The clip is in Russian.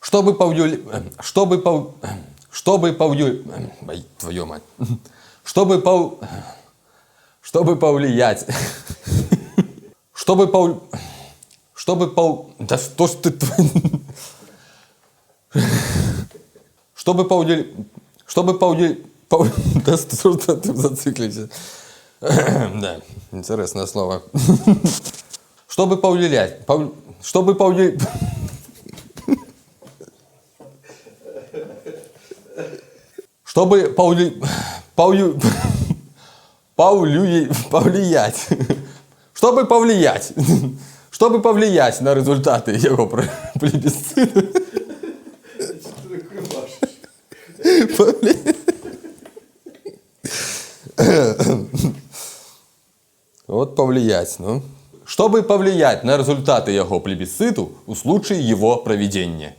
Чтобы повлиять... Чтобы повлиять... Ай, твою мать. Чтобы повлиять... Да что ж ты... Да что ж ты зациклился? Да, интересное слово. Чтобы повлиять... Чтобы повлиять... Чтобы повлиять. Чтобы повлиять. Чтобы повлиять на результати його плебісциту. Вот повлиять, ну. Чтобы повлиять на результаты его плебисциту в случае его проведения.